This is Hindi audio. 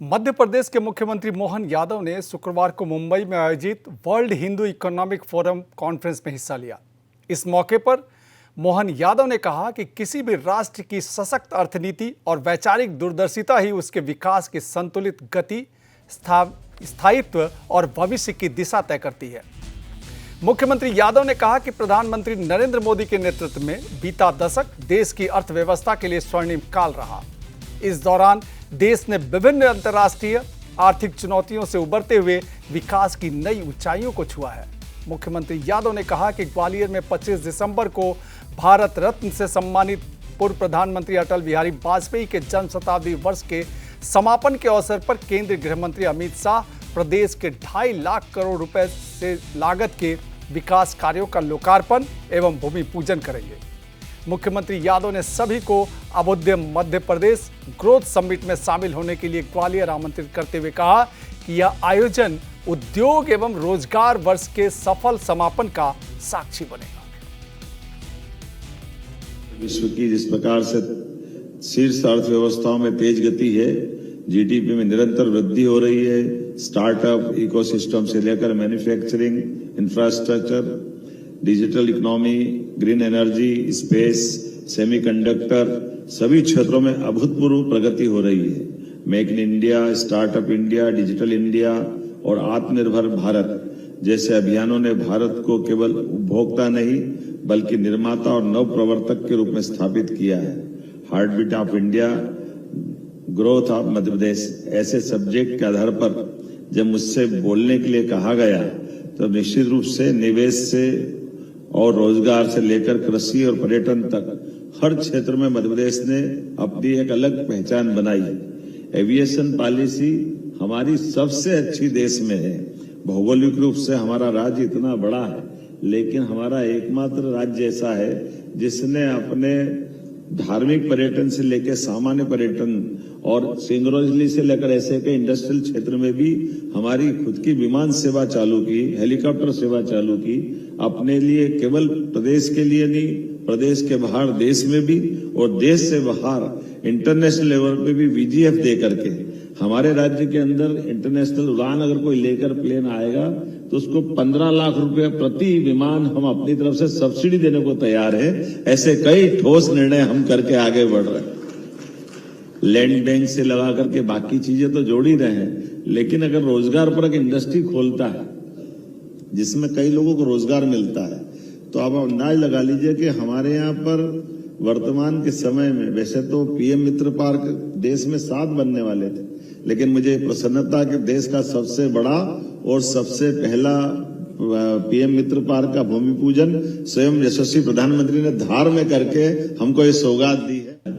मध्य प्रदेश के मुख्यमंत्री मोहन यादव ने शुक्रवार को मुंबई में आयोजित world Hindu economic forum conference में हिस्सा लिया। इस मौके पर मोहन यादव ने कहा कि किसी भी राष्ट्र की सशक्त अर्थनीति और वैचारिक दूरदर्शिता ही उसके विकास की संतुलित गति, स्थायित्व और भविष्य की दिशा तय करती है। मुख्यमंत्री यादव ने कहा कि प्रधानमंत्री नरेंद्र मोदी के नेतृत्व में बीता दशक देश की अर्थव्यवस्था के लिए स्वर्णिम काल रहा। इस दौरान देश ने विभिन्न अंतर्राष्ट्रीय आर्थिक चुनौतियों से उबरते हुए विकास की नई ऊंचाइयों को छुआ है। मुख्यमंत्री यादव ने कहा कि ग्वालियर में 25 दिसंबर को भारत रत्न से सम्मानित पूर्व प्रधानमंत्री अटल बिहारी वाजपेयी के जन्म शताब्दी वर्ष के समापन के अवसर पर केंद्रीय गृह मंत्री अमित शाह प्रदेश के 2.5 लाख करोड़ रुपए से लागत के विकास कार्यों का लोकार्पण एवं भूमि पूजन करेंगे। मुख्यमंत्री यादव ने सभी को अभ्युदय मध्य प्रदेश ग्रोथ समिट में शामिल होने के लिए ग्वालियर आमंत्रित करते हुए कहा कि यह आयोजन उद्योग एवं रोजगार वर्ष के सफल समापन का साक्षी बनेगा। विश्व की जिस प्रकार से शीर्ष अर्थव्यवस्थाओं में तेज गति है, जीडीपी में निरंतर वृद्धि हो रही है, स्टार्टअप इकोसिस्टम से लेकर manufacturing, infrastructure, digital economy, green energy, space, semiconductor, सभी क्षेत्रों में अभूतपूर्व प्रगति हो रही है। Make in India, startup India, digital India और आत्मनिर्भर भारत जैसे अभियानों ने भारत को केवल उपभोक्ता नहीं बल्कि निर्माता और नव प्रवर्तक के रूप में स्थापित किया है। Heartbeat of India, growth of Madhya Pradesh ऐसे सब्जेक्ट के आधार पर जब मुझसे बोलने के लिए कहा गया तो निश्चित रूप से निवेश से और रोजगार से लेकर कृषि और पर्यटन तक हर क्षेत्र में मध्य प्रदेश ने अपनी एक अलग पहचान बनाई है। एविएशन पॉलिसी हमारी सबसे अच्छी देश में है। भौगोलिक रूप से हमारा राज्य इतना बड़ा है, लेकिन हमारा एकमात्र राज्य ऐसा है जिसने अपने धार्मिक पर्यटन से लेकर सामान्य पर्यटन और सिंगरोजली से लेकर ऐसे के इंडस्ट्रियल क्षेत्र में भी हमारी खुद की विमान सेवा चालू की, हेलीकॉप्टर सेवा चालू की। अपने लिए केवल प्रदेश के लिए नहीं, प्रदेश के बाहर देश में भी और देश से बाहर इंटरनेशनल लेवल पे भी वीजीएफ दे करके हमारे राज्य के अंदर इंटरनेशनल उड़ान अगर कोई लेकर प्लेन आएगा तो उसको 15 लाख रुपए प्रति विमान हम अपनी तरफ से सब्सिडी देने को तैयार है। ऐसे कई ठोस निर्णय हम करके आगे बढ़ रहे हैं। लैंड बैंक से लगा करके बाकी चीजें तो जोड़ ही रहे हैं, लेकिन अगर रोजगार पर एक इंडस्ट्री खोलता है जिसमें कई लोगों को रोजगार मिलता है तो आप अंदाज लगा लीजिए कि हमारे यहाँ पर वर्तमान के समय में वैसे तो पीएम मित्र पार्क देश में 7 बनने वाले थे, लेकिन मुझे प्रसन्नता कि देश का सबसे बड़ा और सबसे पहला पीएम मित्र पार्क का भूमि पूजन स्वयं यशस्वी प्रधानमंत्री ने धार में करके हमको ये सौगात दी है।